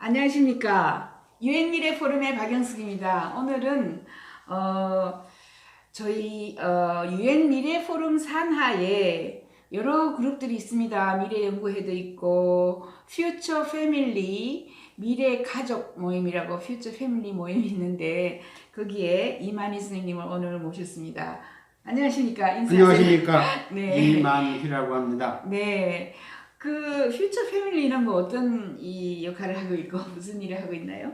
안녕하십니까. 유엔미래 포럼의 박영숙입니다. 오늘은 저희 유엔미래 포럼 산하에 여러 그룹들이 있습니다. 미래연구회도 있고 퓨처 패밀리 미래 가족 모임이라고 퓨처 패밀리 모임이 있는데 거기에 이만희 선생님을 오늘 모셨습니다. 안녕하십니까. 인사하세요. 안녕하십니까. 네. 이만희라고 합니다. 네. 그 퓨처 패밀리는 뭐 어떤 이 역할을 하고 있고 무슨 일을 하고 있나요?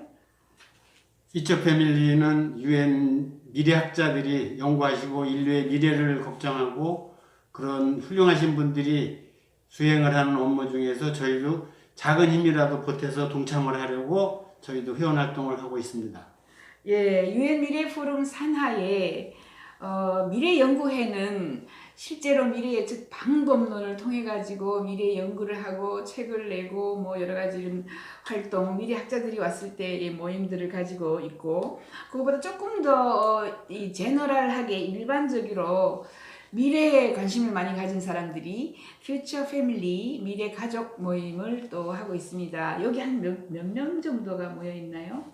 퓨처 패밀리는 유엔 미래학자들이 연구하시고 인류의 미래를 걱정하고 그런 훌륭하신 분들이 수행을 하는 업무 중에서 저희도 작은 힘이라도 보태서 동참을 하려고 저희도 회원 활동을 하고 있습니다. 예, 유엔 미래 포럼 산하에 미래연구회는 실제로 미래 예측 방법론을 통해 가지고 미래 연구를 하고 책을 내고 뭐 여러 가지 이런 활동, 미래학자들이 왔을 때의 모임들을 가지고 있고, 그거보다 조금 더 이 제너럴하게 일반적으로 미래에 관심을 많이 가진 사람들이 퓨처 패밀리 미래 가족 모임을 또 하고 있습니다. 여기 한 몇 명 정도가 모여 있나요?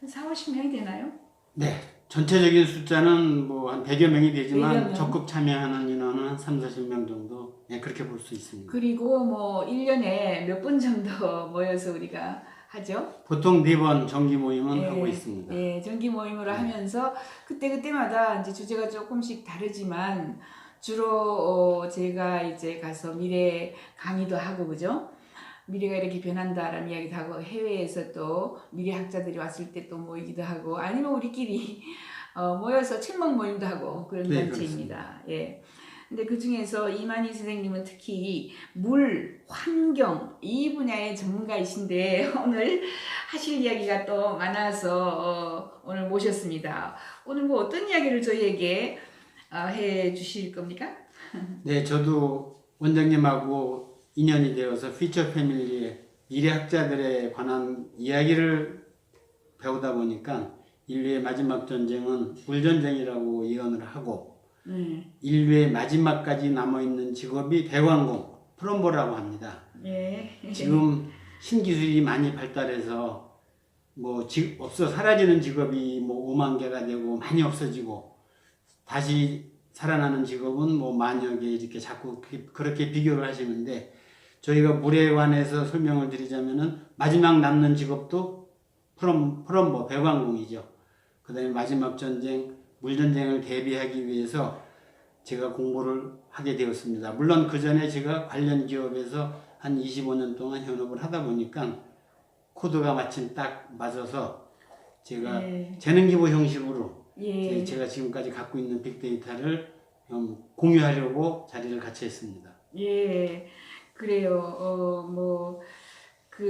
한 4, 50명이 되나요? 네. 전체적인 숫자는 뭐 한 100여 명이 되지만 100여 명? 적극 참여하는 인원은 한 3, 40명 정도 그렇게 볼 수 있습니다. 그리고 뭐 1년에 몇 번 정도 모여서 우리가 하죠? 보통 4번 정기 모임은 예, 하고 있습니다. 예, 정기 모임으로 하면서 그때마다 이제 주제가 조금씩 다르지만 주로 제가 이제 가서 미래 강의도 하고 그죠? 미래가 이렇게 변한다라는 이야기도 하고 해외에서 또 미래학자들이 왔을 때 또 모이기도 하고 아니면 우리끼리 모여서 친목 모임도 하고 그런 네, 단체입니다. 예. 근데 그 중에서 이만희 선생님은 특히 물, 환경 이 분야의 전문가이신데 오늘 하실 이야기가 또 많아서 오늘 모셨습니다. 오늘 뭐 어떤 이야기를 저희에게 해 주실 겁니까? 네, 저도 원장님하고 인연이 되어서 퓨처 패밀리의 미래학자들에 관한 이야기를 배우다 보니까 인류의 마지막 전쟁은 물전쟁이라고 예언을 하고 인류의 마지막까지 남아있는 직업이 대관공, 플럼버라고 합니다. 예. 지금 신기술이 많이 발달해서 뭐 없어 사라지는 직업이 뭐 5만 개가 되고 많이 없어지고 다시 살아나는 직업은 뭐 만여 개 이렇게 자꾸 그렇게 비교를 하시는데 저희가 물에 관해서 설명을 드리자면은 마지막 남는 직업도 플럼버, 배관공이죠. 그 다음에 마지막 전쟁, 물전쟁을 대비하기 위해서 제가 공부를 하게 되었습니다. 물론 그 전에 제가 관련 기업에서 한 25년 동안 현업을 하다 보니까 코드가 마침 딱 맞아서 제가 재능기부 형식으로 제가 지금까지 갖고 있는 빅데이터를 공유하려고 자리를 같이 했습니다. 예, 그래요.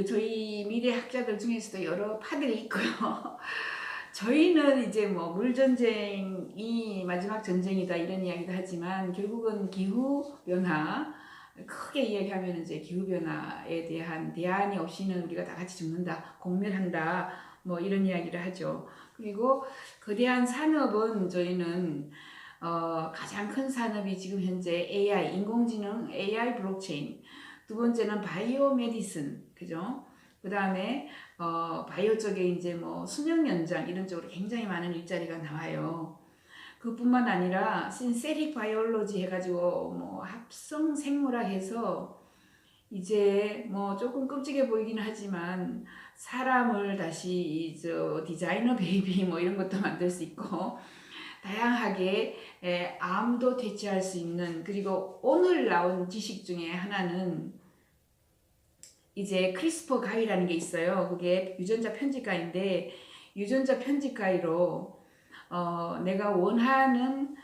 저희 미래학자들 중에서도 여러 파들이 있고요. 저희는 이제 뭐 물전쟁이 마지막 전쟁이다 이런 이야기도 하지만 결국은 기후변화, 크게 이야기하면 이제 기후변화에 대한 대안이 없이는 우리가 다 같이 죽는다, 공멸한다, 뭐 이런 이야기를 하죠. 그리고 거대한 산업은 저희는 가장 큰 산업이 지금 현재 AI, 인공지능, AI 블록체인. 두 번째는 바이오 메디슨, 그죠? 그 다음에 바이오 쪽에 이제 뭐 수명 연장 이런 쪽으로 굉장히 많은 일자리가 나와요. 그뿐만 아니라 신세틱 바이올로지 해가지고 뭐 합성 생물학 해서 이제 뭐 조금 끔찍해 보이긴 하지만 사람을 다시 디자이너 베이비 뭐 이런 것도 만들 수 있고 다양하게 암도 대체할 수 있는, 그리고 오늘 나온 지식 중에 하나는 이제 크리스퍼 가위라는 게 있어요. 그게 유전자 편집가인데 유전자 편집가위로 내가 원하는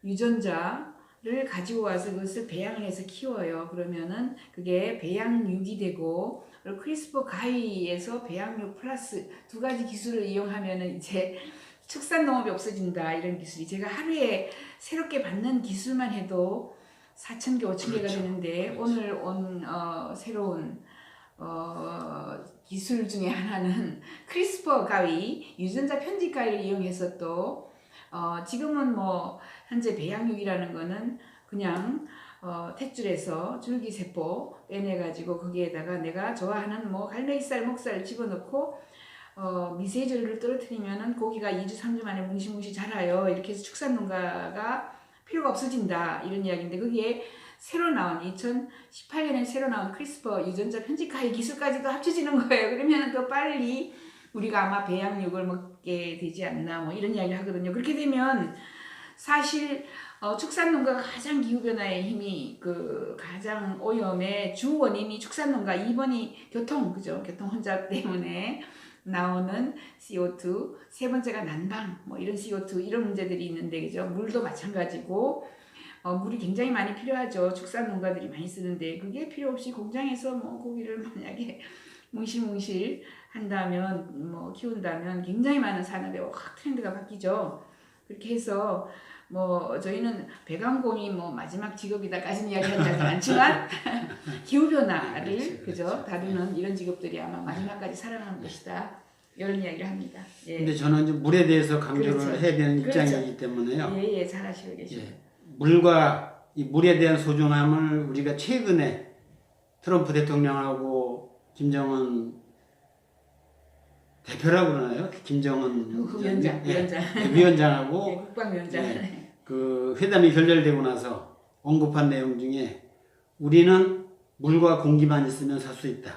유전자를 가지고 와서 그것을 배양을 해서 키워요. 그러면은 그게 배양육이 되고, 그리고 크리스퍼 가위에서 배양육 플러스 두 가지 기술을 이용하면은 이제 축산농업이 없어진다 이런 기술이, 제가 하루에 새롭게 받는 기술만 해도 4,000개, 5,000개가 되는데 오늘 온 새로운 기술 중에 하나는 크리스퍼 가위, 유전자 편집 가위를 이용해서 또 지금은 뭐 현재 배양육이라는 거는 그냥 탯줄에서 줄기세포 빼내가지고 거기에다가 내가 좋아하는 뭐 갈매기살, 목살 집어넣고 미세절을 떨어뜨리면은 고기가 2주, 3주 만에 뭉실뭉실 자라요. 이렇게 해서 축산농가가 필요가 없어진다. 이런 이야기인데 거기에 새로 나온 2018년에 새로 나온 크리스퍼 유전자 편집가의 기술까지도 합쳐지는 거예요. 그러면 더 빨리 우리가 아마 배양육을 먹게 되지 않나 뭐 이런 이야기를 하거든요. 그렇게 되면 사실 축산농가가 가장 기후변화의 힘이 가장 오염의 주 원인이 축산농가, 2번이 교통, 그죠? 교통 혼잡 때문에 나오는 CO2, 세 번째가 난방, 뭐 이런 CO2 이런 문제들이 있는데, 그죠? 물도 마찬가지고 물이 굉장히 많이 필요하죠. 축산농가들이 많이 쓰는데 그게 필요 없이 공장에서 뭐 고기를 만약에 뭉실뭉실 한다면 뭐 키운다면 굉장히 많은 산업에 확 트렌드가 바뀌죠. 그렇게 해서 뭐 저희는 배관공이 뭐 마지막 직업이다까지는 이야기하지 않지만 기후 변화를 그죠 다루는 이런 직업들이 아마 마지막까지 살아남을 것이다. 이런 이야기를 합니다. 예. 근데 저는 이제 물에 대해서 강조를 그렇죠. 해야 되는 그렇죠. 입장이기 때문에요. 예, 잘 하시고 계시죠. 예. 물과 이 물에 대한 소중함을 우리가 최근에 트럼프 대통령하고 김정은 대표라고 그러나요? 김정은 위원장, 위원장하고 예, 국방위원장. 그 회담이 결렬되고 나서 언급한 내용 중에 우리는 물과 공기만 있으면 살 수 있다.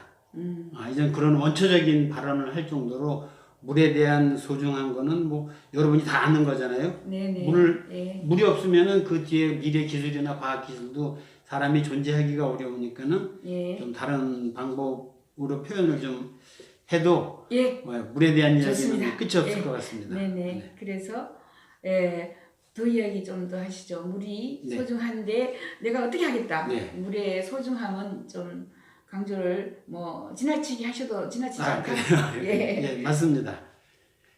이런 그런 원초적인 발언을 할 정도로 물에 대한 소중한 거는 뭐 여러분이 다 아는 거잖아요. 네네. 물이 없으면은 그 뒤에 미래 기술이나 과학 기술도 사람이 존재하기가 어려우니까는 좀 다른 방법으로 표현을 좀 해도 물에 대한 이야기는 끝이 없을 것 같습니다. 네네. 그래서 더 이야기 좀 더 하시죠. 물이 소중한데 내가 어떻게 하겠다. 물의 소중함은 좀 강조를 뭐 지나치게 하셔도 지나치지 않다. 예, 맞습니다.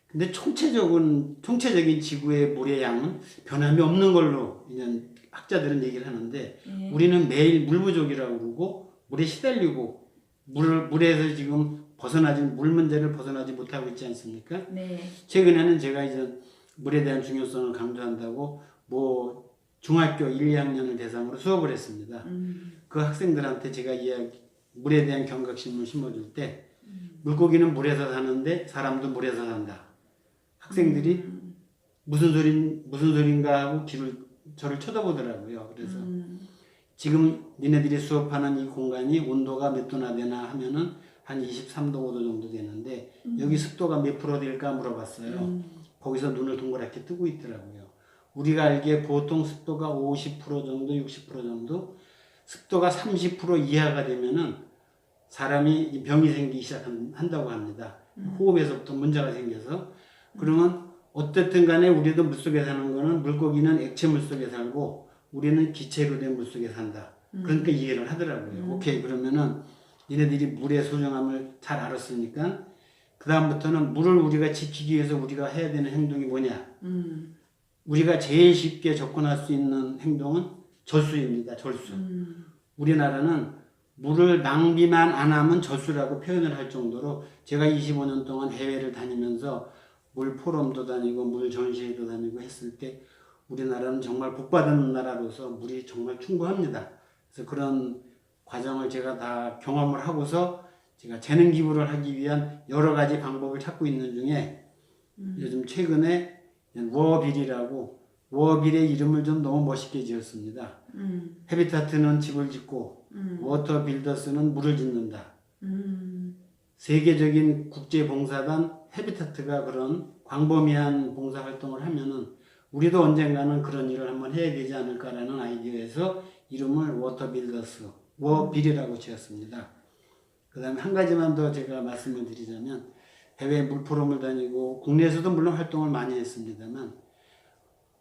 근데 총체적인 지구의 물의 양은 변함이 없는 걸로 이제 학자들은 얘기를 하는데 우리는 매일 물 부족이라고 그러고 물에 시달리고 물에서 지금 물 문제를 벗어나지 못하고 있지 않습니까? 최근에는 제가 이제 물에 대한 중요성을 강조한다고 뭐 중학교 1, 2학년을 대상으로 수업을 했습니다. 그 학생들한테 제가 물에 대한 경각심을 심어줄 때 물고기는 물에서 사는데 사람도 물에서 산다. 학생들이 무슨 소린가 하고 저를 쳐다보더라고요. 그래서 지금 니네들이 수업하는 이 공간이 온도가 몇 도나 되나 하면은 한 23도, 5도 정도 되는데 여기 습도가 몇 프로 될까 물어봤어요. 거기서 눈을 동그랗게 뜨고 있더라고요. 우리가 알기에 보통 습도가 50% 정도, 60% 정도, 습도가 30% 이하가 되면은 사람이 병이 생기기 시작한다고 합니다. 호흡에서부터 문제가 생겨서. 그러면 어쨌든 간에 우리도 물속에 사는 거는 물고기는 액체 물속에 살고 우리는 기체로 된 물속에 산다. 그러니까 이해를 하더라고요. 오케이, 그러면은 얘네들이 물의 소중함을 잘 알았으니까 그 다음부터는 물을 우리가 지키기 위해서 우리가 해야 되는 행동이 뭐냐. 우리가 제일 쉽게 접근할 수 있는 행동은 절수입니다. 절수. 우리나라는 물을 낭비만 안 하면 절수라고 표현을 할 정도로 제가 25년 동안 해외를 다니면서 물 포럼도 다니고 물 전시회도 다니고 했을 때 우리나라는 정말 복받은 나라로서 물이 정말 충분합니다. 그래서 그런 과정을 제가 다 경험을 하고서 제가 재능 기부를 하기 위한 여러 가지 방법을 찾고 있는 중에 요즘 최근에 워빌의 이름을 좀 너무 멋있게 지었습니다. 헤비타트는 집을 짓고 워터 빌더스는 물을 짓는다. 세계적인 국제봉사단 헤비타트가 그런 광범위한 봉사활동을 하면은 우리도 언젠가는 그런 일을 한번 해야 되지 않을까라는 아이디어에서 이름을 워터 빌더스, 워빌이라고 지었습니다. 그 다음에 한 가지만 더 제가 말씀을 드리자면 해외 물포럼을 다니고 국내에서도 물론 활동을 많이 했습니다만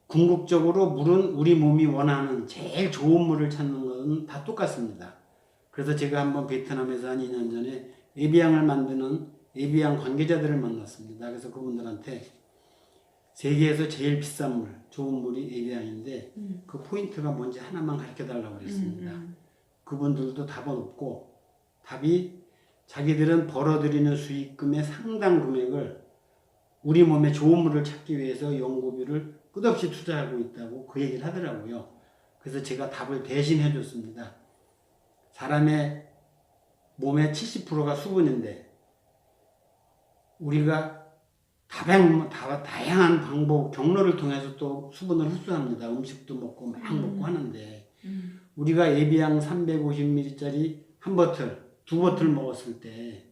궁극적으로 물은 우리 몸이 원하는 제일 좋은 물을 찾는 것은 다 똑같습니다. 그래서 제가 한번 베트남에서 한 2년 전에 에비앙을 만드는 에비앙 관계자들을 만났습니다. 그래서 그분들한테 세계에서 제일 비싼 물, 좋은 물이 에비앙인데 그 포인트가 뭔지 하나만 가르쳐 달라고 그랬습니다. 그분들도 답은 없고 답이 자기들은 벌어들이는 수익금의 상당 금액을 우리 몸에 좋은 물을 찾기 위해서 연구비를 끝없이 투자하고 있다고 그 얘기를 하더라고요. 그래서 제가 답을 대신 해줬습니다. 사람의 몸의 70%가 수분인데 우리가 다양한 방법, 경로를 통해서 또 수분을 흡수합니다. 음식도 먹고 막 먹고 하는데 우리가 에비앙 350ml짜리 한 버틀, 두 버틀 먹었을 때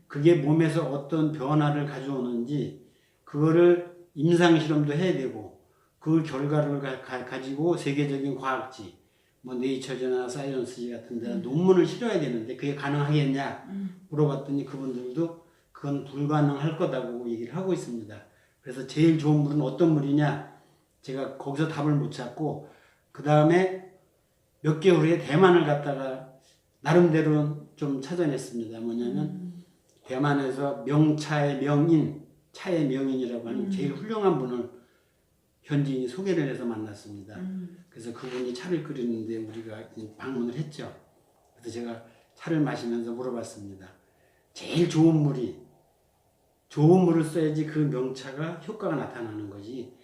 그게 몸에서 어떤 변화를 가져오는지 그거를 임상실험도 해야 되고 그 결과를 가지고 세계적인 과학지 뭐 네이처지나 사이언스지 같은 데 논문을 실어야 되는데 그게 가능하겠냐 물어봤더니 그분들도 그건 불가능할 거다고 얘기를 하고 있습니다. 그래서 제일 좋은 물은 어떤 물이냐 제가 거기서 답을 못 찾고 그 다음에 몇 개월 후에 대만을 갔다가 나름대로 좀 찾아냈습니다. 뭐냐면 대만에서 명차의 명인, 차의 명인이라고 하는 제일 훌륭한 분을 현지인이 소개를 해서 만났습니다. 그래서 그분이 차를 끓이는데 우리가 방문을 했죠. 그래서 제가 차를 마시면서 물어봤습니다. 제일 좋은 물을 써야지 그 명차가 효과가 나타나는 거지.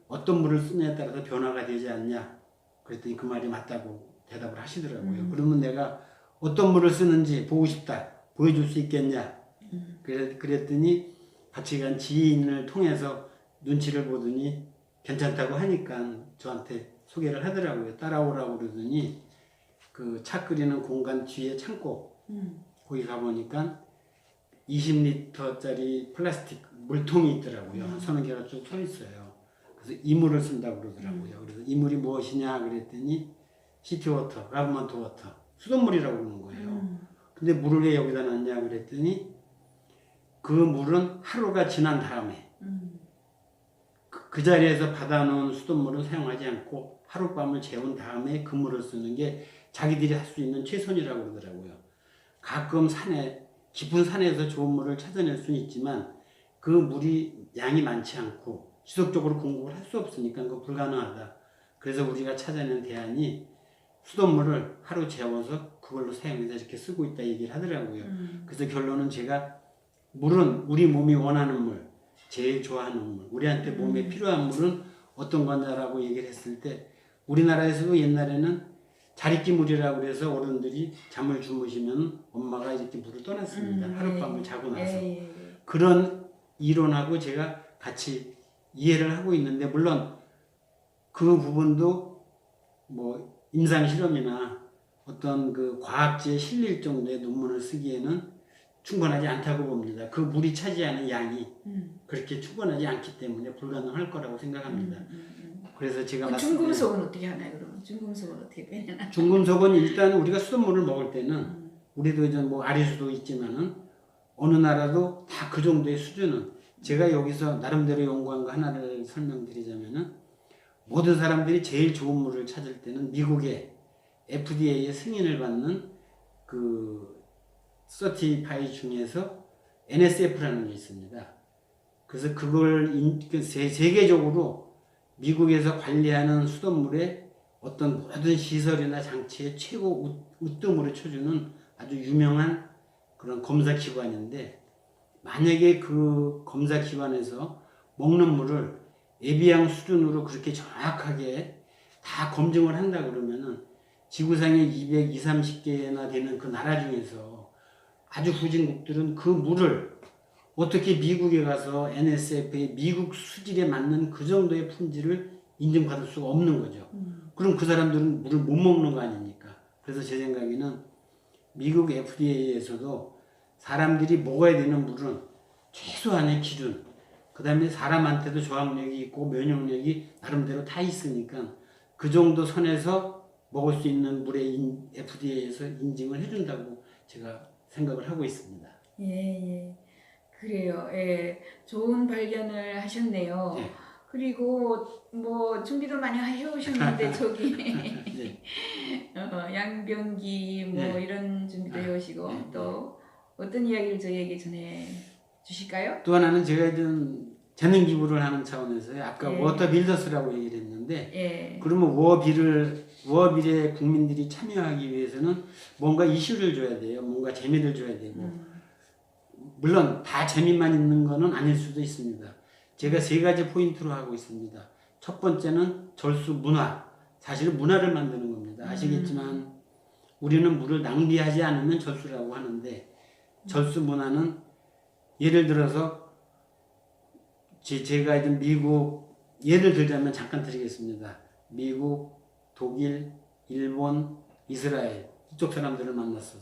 어떤 물을 쓰느냐에 따라서 변화가 되지 않냐. 그랬더니 그 말이 맞다고 대답을 하시더라고요. 그러면 내가 어떤 물을 쓰는지 보고 싶다. 보여줄 수 있겠냐. 그랬더니 같이 간 지인을 통해서 눈치를 보더니 괜찮다고 하니까 저한테 소개를 하더라고요. 따라오라고 그러더니 그 차 끓이는 공간 뒤에 창고 거기 가보니까 20리터짜리 플라스틱 물통이 있더라고요. 한 서너 개가 쭉 서 있어요. 그래서 이 물을 쓴다고 그러더라고요. 그래서 이 물이 무엇이냐 그랬더니 시티워터, 라브먼트 워터, 수돗물이라고 그러는 거예요. 근데 물을 왜 여기다 놨냐 그랬더니 그 물은 하루가 지난 다음에 그 자리에서 받아놓은 수돗물은 사용하지 않고 하룻밤을 재운 다음에 그 물을 쓰는 게 자기들이 할 수 있는 최선이라고 그러더라고요. 가끔 깊은 산에서 좋은 물을 찾아낼 수는 있지만 그 물이 양이 많지 않고 지속적으로 공급을 할 수 없으니까 그거 불가능하다. 그래서 우리가 찾아낸 대안이 수돗물을 하루 재워서 그걸로 사용해서 이렇게 쓰고 있다 얘기를 하더라고요. 그래서 결론은 제가 물은 우리 몸이 원하는 물, 제일 좋아하는 물, 우리한테 몸에 필요한 물은 어떤 거냐라고 얘기를 했을 때 우리나라에서도 옛날에는 자리끼 물이라고 해서 어른들이 잠을 주무시면 엄마가 이렇게 물을 떠났습니다. 하룻밤을 자고 나서. 그런 이론하고 제가 같이 이해를 하고 있는데 물론 그 부분도 뭐 임상 실험이나 어떤 그 과학지에 실릴 정도의 논문을 쓰기에는 충분하지 않다고 봅니다. 그 물이 차지하는 양이 그렇게 충분하지 않기 때문에 불가능할 거라고 생각합니다. 그래서 제가 중금속은 어떻게 하나요? 그러면 중금속은 어떻게 빼내나? 중금속은 일단 우리가 수돗물을 먹을 때는 우리도 이제 뭐 아리수도 있지만은 어느 나라도 다 그 정도의 수준은 제가 여기서 나름대로 연구한 거 하나를 설명드리자면은 모든 사람들이 제일 좋은 물을 찾을 때는 미국의 FDA의 승인을 받는 그 서티파이 중에서 NSF라는 게 있습니다. 그래서 그걸 세계적으로 미국에서 관리하는 수돗물의 어떤 모든 시설이나 장치의 최고 으뜸으로 쳐주는 아주 유명한 그런 검사 기관인데 만약에 그 검사 기관에서 먹는 물을 에비앙 수준으로 그렇게 정확하게 다 검증을 한다 그러면은 지구상에 230개나 되는 그 나라 중에서 아주 후진국들은 그 물을 어떻게 미국에 가서 NSF의 미국 수질에 맞는 그 정도의 품질을 인증받을 수가 없는 거죠. 그럼 그 사람들은 물을 못 먹는 거 아닙니까? 그래서 제 생각에는 미국 FDA에서도 사람들이 먹어야 되는 물은 최소한의 기준, 그 다음에 사람한테도 저항력이 있고 면역력이 나름대로 다 있으니까 그 정도 선에서 먹을 수 있는 물에 FDA에서 인증을 해준다고 제가 생각을 하고 있습니다. 예. 그래요. 예. 좋은 발견을 하셨네요. 네. 그리고 뭐 준비도 많이 해오셨는데 저기 네. 양변기 뭐 네. 이런 준비도 해오시고 또 어떤 이야기를 저희에게 전해 주실까요? 또 하나는 제가 좀 재능 기부를 하는 차원에서 아까 워터 빌더스라고 얘기를 했는데 그러면 워빌에 국민들이 참여하기 위해서는 뭔가 이슈를 줘야 돼요. 뭔가 재미를 줘야 되고 물론 다 재미만 있는 거는 아닐 수도 있습니다. 제가 3가지 포인트로 하고 있습니다. 첫 번째는 절수 문화, 사실은 문화를 만드는 겁니다. 아시겠지만 우리는 물을 낭비하지 않으면 절수라고 하는데 절수 문화는 예를 들어서 제가 이제 미국 예를 들자면 잠깐 드리겠습니다. 미국, 독일, 일본, 이스라엘 이쪽 사람들을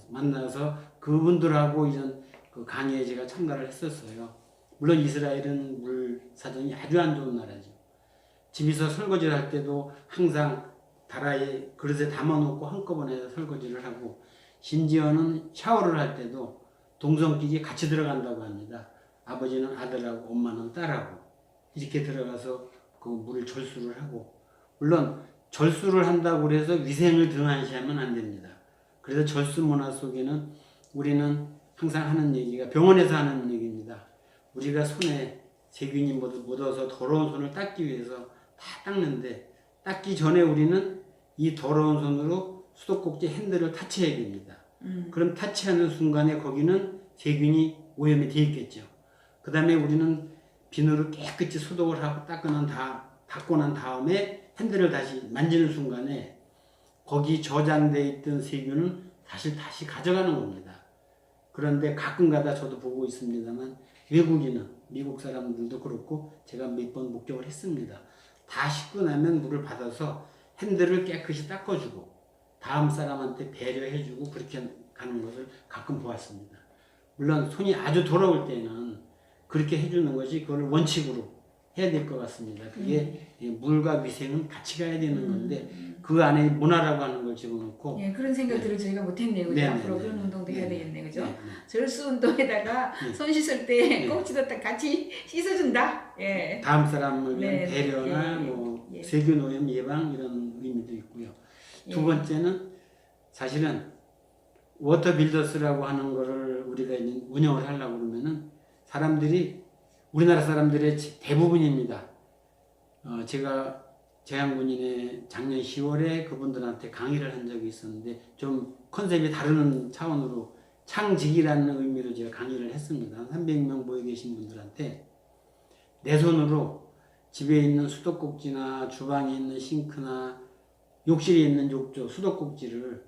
만나서 그분들하고 이런 그 강의에 제가 참가를 했었어요. 물론 이스라엘은 물 사정이 아주 안 좋은 나라죠. 집에서 설거지를 할 때도 항상 다라에 그릇에 담아놓고 한꺼번에 설거지를 하고 심지어는 샤워를 할 때도 동성끼리 같이 들어간다고 합니다. 아버지는 아들하고 엄마는 딸하고 이렇게 들어가서 그 물을 절수를 하고 물론 절수를 한다고 해서 위생을 등한시하면 안 됩니다. 그래서 절수 문화 속에는 우리는 항상 하는 얘기가 병원에서 하는 얘기입니다. 우리가 손에 세균이 묻어서 더러운 손을 닦기 위해서 다 닦는데 닦기 전에 우리는 이 더러운 손으로 수도꼭지 핸들을 타치해야 됩니다. 그럼 타치하는 순간에 거기는 세균이 오염이 되어 있겠죠. 그 다음에 우리는 비누를 깨끗이 소독을 하고 닦고 난 다음에 핸들을 다시 만지는 순간에 거기 저장되어 있던 세균은 사실 다시 가져가는 겁니다. 그런데 가끔가다 저도 보고 있습니다만 외국인은 미국 사람들도 그렇고 제가 몇 번 목격을 했습니다. 다 씻고 나면 물을 받아서 핸들을 깨끗이 닦아주고 다음 사람한테 배려해주고 그렇게 가는 것을 가끔 보았습니다. 물론 손이 아주 더러울 때는 그렇게 해주는 것이 그걸 원칙으로 해야 될 것 같습니다. 그게 물과 위생은 같이 가야 되는 건데 그 안에 문화라고 하는 걸 집어넣고 예, 그런 생각들을 저희가 못했네요. 그죠? 앞으로 그런 운동도 해야 되겠네. 그죠? 절수 운동에다가 손 씻을 때 꼭지도 딱 같이 씻어준다. 예. 다음 사람을 위한 네, 배려나 세균 오염 예방 이런 의미도 있고요. 두 번째는 사실은 워터 빌더스라고 하는 거를 우리가 이제 운영을 하려고 그러면은 사람들이 우리나라 사람들의 대부분입니다. 제가 재향군인의 작년 10월에 그분들한테 강의를 한 적이 있었는데 좀 컨셉이 다른 차원으로 창직이라는 의미로 제가 강의를 했습니다. 300명 모여 계신 분들한테 내 손으로 집에 있는 수도꼭지나 주방에 있는 싱크나 욕실에 있는 욕조, 수도꼭지를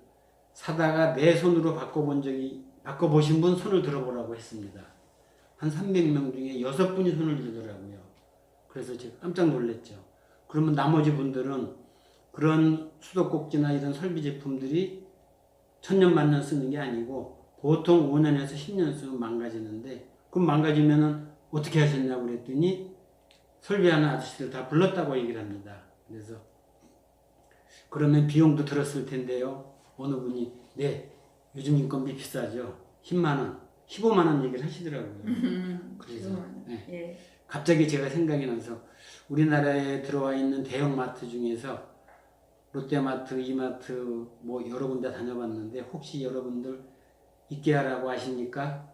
사다가 내 손으로 바꿔보신 분 손을 들어보라고 했습니다. 한 300명 중에 6분이 손을 들더라고요. 그래서 제가 깜짝 놀랐죠. 그러면 나머지 분들은 그런 수도꼭지나 이런 설비 제품들이 천년만년 쓰는 게 아니고 보통 5년에서 10년 쓰면 망가지는데 그럼 망가지면은 어떻게 하셨냐고 그랬더니 설비하는 아저씨들 다 불렀다고 얘기를 합니다. 그래서 그러면 비용도 들었을 텐데요. 어느 분이 네 요즘 인건비 비싸죠. 10만 원, 15만 원 얘기를 하시더라고요. 그래서 네. 갑자기 제가 생각이 나서 우리나라에 들어와 있는 대형마트 중에서 롯데마트, 이마트 뭐 여러 군데 다녀봤는데 혹시 여러분들 이케아라고 아십니까?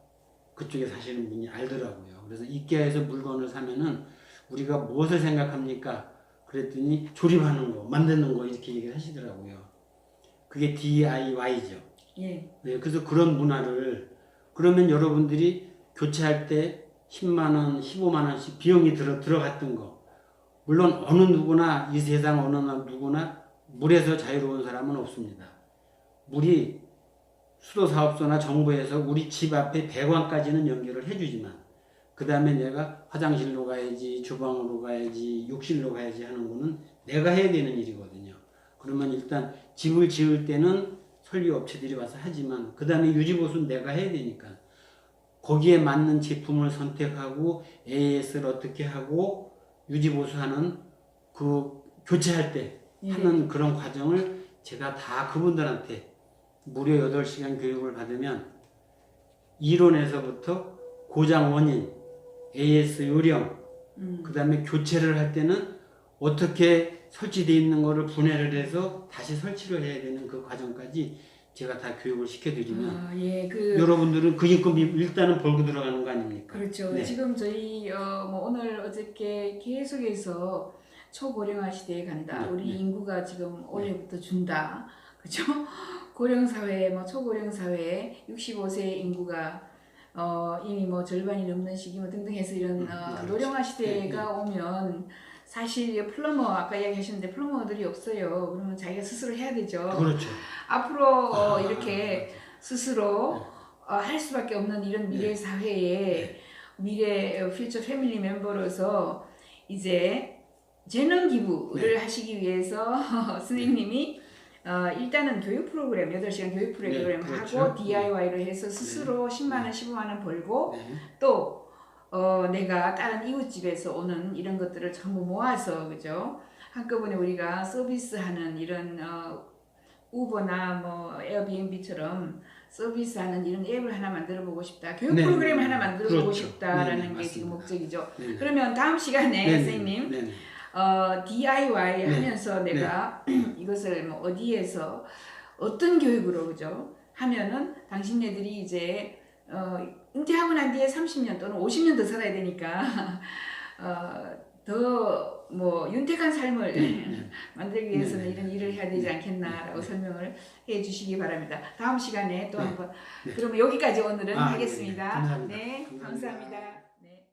그쪽에 사시는 분이 알더라고요. 그래서 이케아에서 물건을 사면은 우리가 무엇을 생각합니까? 그랬더니 조립하는 거, 만드는 거 이렇게 얘기를 하시더라고요. 그게 DIY죠. 예. 네, 그래서 그런 문화를 그러면 여러분들이 교체할 때 10만 원, 15만 원씩 비용이 들어갔던 거. 물론 어느 누구나 이 세상 어느 누구나 물에서 자유로운 사람은 없습니다. 물이 수도사업소나 정부에서 우리 집 앞에 배관까지는 연결을 해주지만 그 다음에 내가 화장실로 가야지, 주방으로 가야지, 욕실로 가야지 하는 거는 내가 해야 되는 일이거든요. 그러면 일단 집을 지을 때는 설비업체들이 와서 하지만 그 다음에 유지보수는 내가 해야 되니까 거기에 맞는 제품을 선택하고 AS를 어떻게 하고 유지보수하는 그 교체할 때 하는 그런 과정을 제가 다 그분들한테 무려 8시간 교육을 받으면 이론에서부터 고장 원인, AS 요령, 그 다음에 교체를 할 때는 어떻게 설치되어 있는 것을 분해를 해서 다시 설치를 해야 되는 그 과정까지 제가 다 교육을 시켜드리면 여러분들은 그 인건비 일단은 벌고 들어가는 거 아닙니까? 그렇죠. 네. 지금 저희 뭐 오늘 어저께 계속해서 초고령화 시대에 간다. 우리 인구가 지금 올해부터 준다. 그렇죠? 고령사회, 뭐 초고령사회, 65세 인구가 이미 뭐 절반이 넘는 시기 뭐 등등 해서 이런 노령화 시대가 오면 사실 플러머 아까 이야기하셨는데 플러머들이 없어요. 그러면 자기가 스스로 해야 되죠. 그렇죠. 앞으로 아, 이렇게 스스로 네. 할 수밖에 없는 이런 미래 사회에 미래 퓨처 패밀리 멤버로서 이제 재능 기부를 하시기 위해서 선생님이 일단은 교육 프로그램 8시간 교육 프로그램 그렇죠. 하고 DIY를 해서 스스로 10만 원, 15만 원 벌고 네. 또 내가 다른 이웃집에서 오는 이런 것들을 전부 모아서 그죠? 한꺼번에 우리가 서비스하는 이런 우버나 뭐 에어비앤비처럼 서비스하는 이런 앱을 하나 만들어 보고 싶다. 교육 네. 프로그램 하나 만들어 보고 그렇죠. 싶다라는 네, 게 지금 맞습니다. 목적이죠. 네. 그러면 다음 시간에 네, 선생님 네. DIY 네. 하면서 내가 이것을 뭐 어디에서 어떤 교육으로 그죠? 하면은 당신네들이 이제 은퇴하고 난 뒤에 30년 또는 50년 더 살아야 되니까 더 뭐 윤택한 삶을 만들기 위해서는 네. 이런 일을 해야 되지 않겠나라고 설명을 해 주시기 바랍니다. 다음 시간에 또 네. 한번 네. 그러면 여기까지 오늘은 아, 하겠습니다. 네. 감사합니다. 네, 감사합니다. 감사합니다. 네.